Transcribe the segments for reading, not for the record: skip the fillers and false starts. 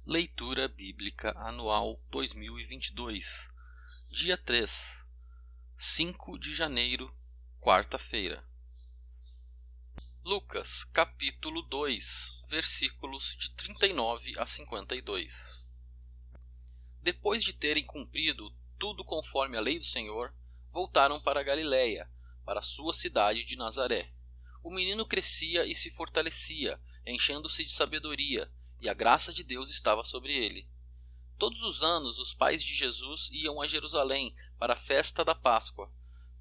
Leitura Bíblica Anual 2022, dia 3, 5 de janeiro, quarta-feira. Lucas, capítulo 2, versículos de 39 a 52. Depois de terem cumprido tudo conforme a lei do Senhor, voltaram para a Galiléia, para a sua cidade de Nazaré. O menino crescia e se fortalecia, enchendo-se de sabedoria, e a graça de Deus estava sobre ele. Todos os anos os pais de Jesus iam a Jerusalém para a festa da Páscoa.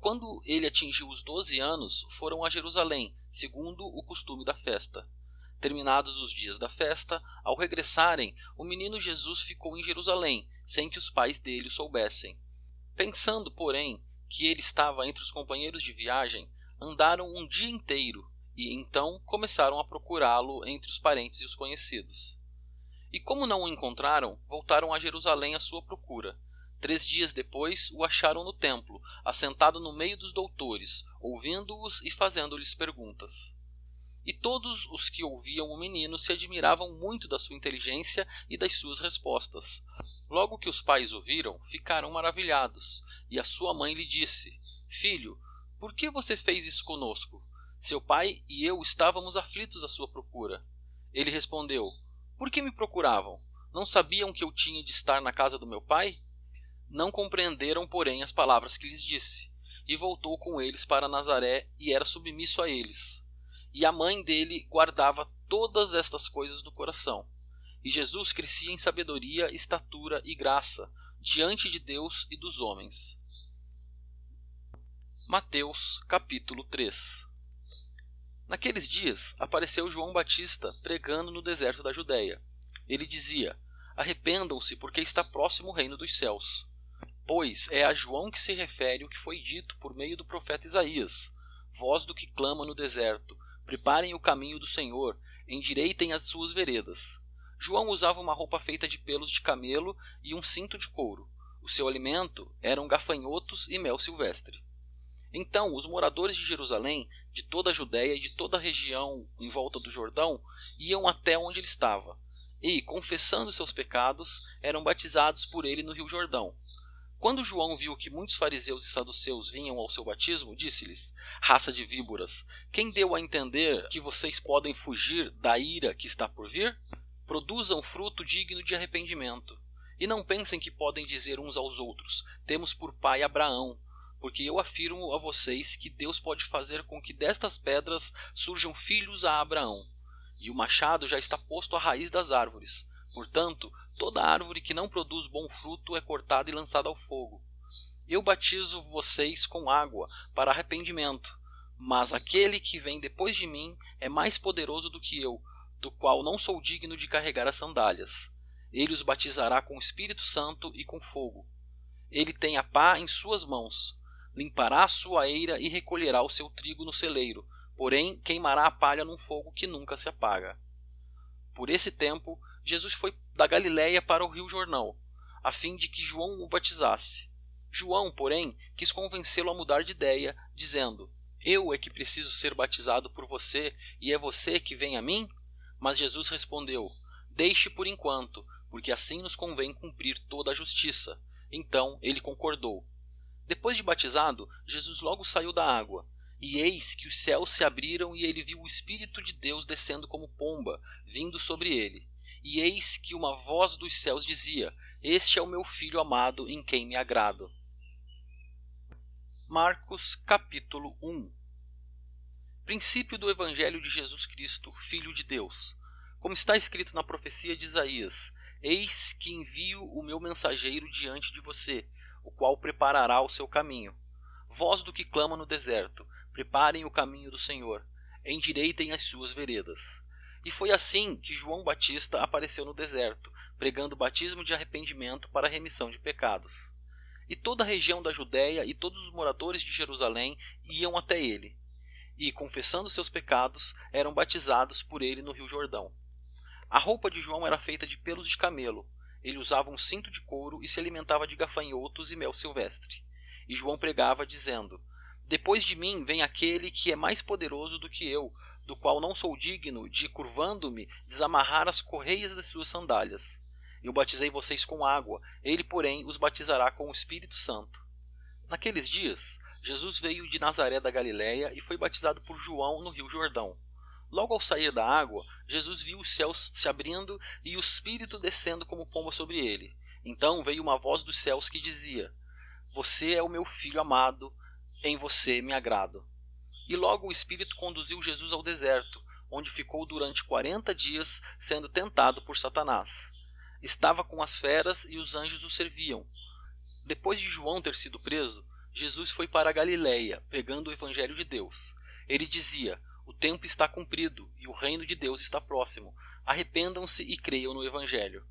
Quando ele atingiu os 12 anos, foram a Jerusalém, segundo o costume da festa. Terminados os dias da festa, ao regressarem, o menino Jesus ficou em Jerusalém, sem que os pais dele o soubessem. Pensando, porém, que ele estava entre os companheiros de viagem, andaram um dia inteiro, e então começaram a procurá-lo entre os parentes e os conhecidos. E como não o encontraram, voltaram a Jerusalém à sua procura. 3 dias depois o acharam no templo, assentado no meio dos doutores, ouvindo-os e fazendo-lhes perguntas. E todos os que ouviam o menino se admiravam muito da sua inteligência e das suas respostas. Logo que os pais o viram, ficaram maravilhados, e a sua mãe lhe disse: "Filho, por que você fez isso conosco? Seu pai e eu estávamos aflitos à sua procura." Ele respondeu: "Por que me procuravam? Não sabiam que eu tinha de estar na casa do meu pai?" Não compreenderam, porém, as palavras que lhes disse. E voltou com eles para Nazaré e era submisso a eles. E a mãe dele guardava todas estas coisas no coração. E Jesus crescia em sabedoria, estatura e graça, diante de Deus e dos homens. Mateus, capítulo 3. Naqueles dias apareceu João Batista pregando no deserto da Judéia. Ele dizia: "Arrependam-se, porque está próximo o reino dos céus." Pois é a João que se refere o que foi dito por meio do profeta Isaías: "Voz do que clama no deserto, preparem o caminho do Senhor, endireitem as suas veredas." João usava uma roupa feita de pelos de camelo e um cinto de couro. O seu alimento eram gafanhotos e mel silvestre. Então os moradores de Jerusalém, de toda a Judéia e de toda a região em volta do Jordão, iam até onde ele estava, e, confessando seus pecados, eram batizados por ele no rio Jordão. Quando João viu que muitos fariseus e saduceus vinham ao seu batismo, disse-lhes: "Raça de víboras, quem deu a entender que vocês podem fugir da ira que está por vir? Produzam fruto digno de arrependimento. E não pensem que podem dizer uns aos outros: temos por pai Abraão, porque eu afirmo a vocês que Deus pode fazer com que destas pedras surjam filhos a Abraão. E o machado já está posto à raiz das árvores. Portanto, toda árvore que não produz bom fruto é cortada e lançada ao fogo. Eu batizo vocês com água para arrependimento, mas aquele que vem depois de mim é mais poderoso do que eu, do qual não sou digno de carregar as sandálias. Ele os batizará com o Espírito Santo e com fogo. Ele tem a pá em suas mãos. Limpará a sua eira e recolherá o seu trigo no celeiro, porém queimará a palha num fogo que nunca se apaga." Por esse tempo, Jesus foi da Galiléia para o rio Jordão, a fim de que João o batizasse. João, porém, quis convencê-lo a mudar de ideia, dizendo: "Eu é que preciso ser batizado por você, e é você que vem a mim?" Mas Jesus respondeu: "Deixe por enquanto, porque assim nos convém cumprir toda a justiça." Então ele concordou. Depois de batizado, Jesus logo saiu da água. E eis que os céus se abriram e ele viu o Espírito de Deus descendo como pomba, vindo sobre ele. E eis que uma voz dos céus dizia: "Este é o meu Filho amado, em quem me agrado." Marcos, capítulo 1. Princípio do Evangelho de Jesus Cristo, Filho de Deus. Como está escrito na profecia de Isaías: "Eis que envio o meu mensageiro diante de você, o qual preparará o seu caminho." Voz do que clama no deserto: "Preparem o caminho do Senhor, endireitem as suas veredas." E foi assim que João Batista apareceu no deserto, pregando batismo de arrependimento para a remissão de pecados. E toda a região da Judéia e todos os moradores de Jerusalém iam até ele, e, confessando seus pecados, eram batizados por ele no rio Jordão. A roupa de João era feita de pelos de camelo. Ele usava um cinto de couro e se alimentava de gafanhotos e mel silvestre. E João pregava, dizendo: "Depois de mim vem aquele que é mais poderoso do que eu, do qual não sou digno de, curvando-me, desamarrar as correias das suas sandálias." Eu batizei vocês com água, ele, porém, os batizará com o Espírito Santo. Naqueles dias, Jesus veio de Nazaré da Galiléia e foi batizado por João no Rio Jordão. Logo ao sair da água, Jesus viu os céus se abrindo e o Espírito descendo como pomba sobre ele. Então veio uma voz dos céus que dizia: Você é o meu Filho amado, em você me agrado. E logo o Espírito conduziu Jesus ao deserto, onde ficou durante 40 dias sendo tentado por Satanás. Estava com as feras e os anjos o serviam. Depois de João ter sido preso, Jesus foi para a Galiléia, pregando o Evangelho de Deus. Ele dizia: O tempo está cumprido e o reino de Deus está próximo. Arrependam-se e creiam no Evangelho.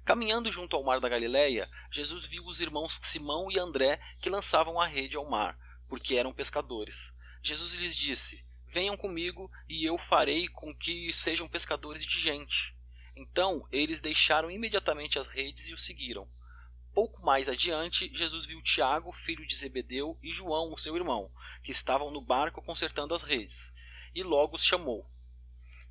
Caminhando junto ao mar da Galiléia, Jesus viu os irmãos Simão e André que lançavam a rede ao mar, porque eram pescadores. Jesus lhes disse: Venham comigo e eu farei com que sejam pescadores de gente. Então eles deixaram imediatamente as redes e o seguiram. Pouco mais adiante, Jesus viu Tiago, filho de Zebedeu, e João, o seu irmão, que estavam no barco consertando as redes, e logo os chamou.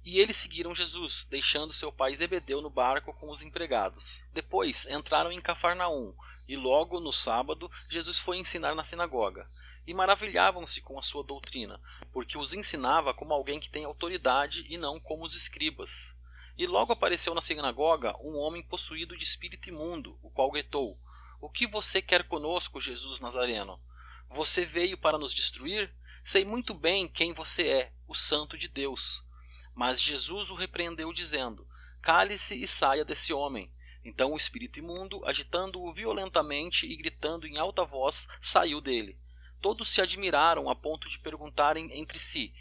E eles seguiram Jesus, deixando seu pai Zebedeu no barco com os empregados. Depois entraram em Cafarnaum, e logo no sábado Jesus foi ensinar na sinagoga. E maravilhavam-se com a sua doutrina, porque os ensinava como alguém que tem autoridade e não como os escribas. E logo apareceu na sinagoga um homem possuído de espírito imundo, o qual gritou: O que você quer conosco, Jesus Nazareno? Você veio para nos destruir? Sei muito bem quem você é, o Santo de Deus. Mas Jesus o repreendeu, dizendo: Cale-se e saia desse homem. Então o espírito imundo, agitando-o violentamente e gritando em alta voz, saiu dele. Todos se admiraram a ponto de perguntarem entre si: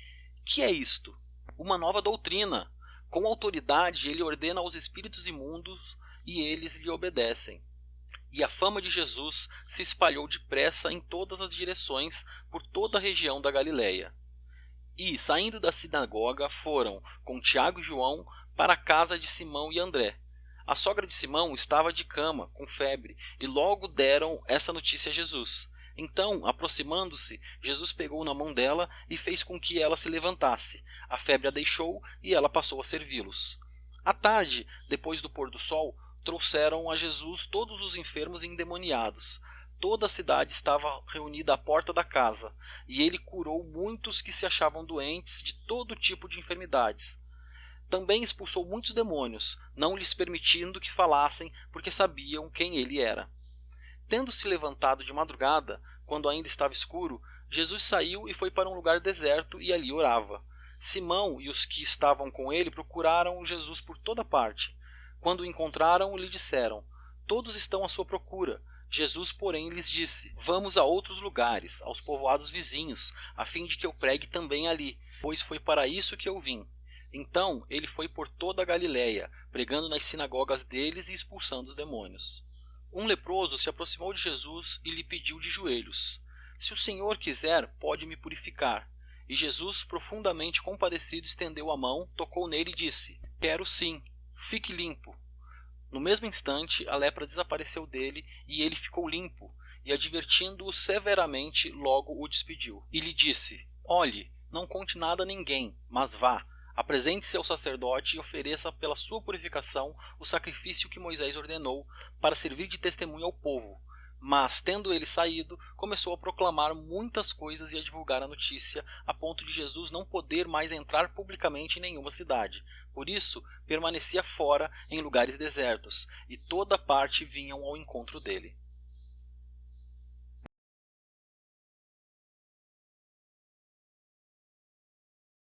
Que é isto? Uma nova doutrina! Com autoridade ele ordena aos espíritos imundos e eles lhe obedecem. E a fama de Jesus se espalhou depressa em todas as direções por toda a região da Galiléia. E, saindo da sinagoga, foram, com Tiago e João, para a casa de Simão e André. A sogra de Simão estava de cama, com febre, e logo deram essa notícia a Jesus. Então, aproximando-se, Jesus pegou na mão dela e fez com que ela se levantasse. A febre a deixou e ela passou a servi-los. À tarde, depois do pôr do sol, trouxeram a Jesus todos os enfermos e endemoniados. Toda a cidade estava reunida à porta da casa, e ele curou muitos que se achavam doentes de todo tipo de enfermidades. Também expulsou muitos demônios, não lhes permitindo que falassem, porque sabiam quem ele era. Tendo-se levantado de madrugada, quando ainda estava escuro, Jesus saiu e foi para um lugar deserto e ali orava. Simão e os que estavam com ele procuraram Jesus por toda parte. Quando o encontraram, lhe disseram: Todos estão à sua procura. Jesus, porém, lhes disse: Vamos a outros lugares, aos povoados vizinhos, a fim de que eu pregue também ali, pois foi para isso que eu vim. Então ele foi por toda a Galiléia, pregando nas sinagogas deles e expulsando os demônios. Um leproso se aproximou de Jesus e lhe pediu de joelhos: Se o Senhor quiser, pode me purificar. E Jesus, profundamente compadecido, estendeu a mão, tocou nele e disse: Quero sim, fique limpo. No mesmo instante, a lepra desapareceu dele e ele ficou limpo, e advertindo-o severamente, logo o despediu. E lhe disse: Olhe, não conte nada a ninguém, mas vá, apresente-se ao sacerdote e ofereça pela sua purificação o sacrifício que Moisés ordenou, para servir de testemunho ao povo. Mas, tendo ele saído, começou a proclamar muitas coisas e a divulgar a notícia, a ponto de Jesus não poder mais entrar publicamente em nenhuma cidade. Por isso, permanecia fora em lugares desertos, e toda parte vinham ao encontro dele.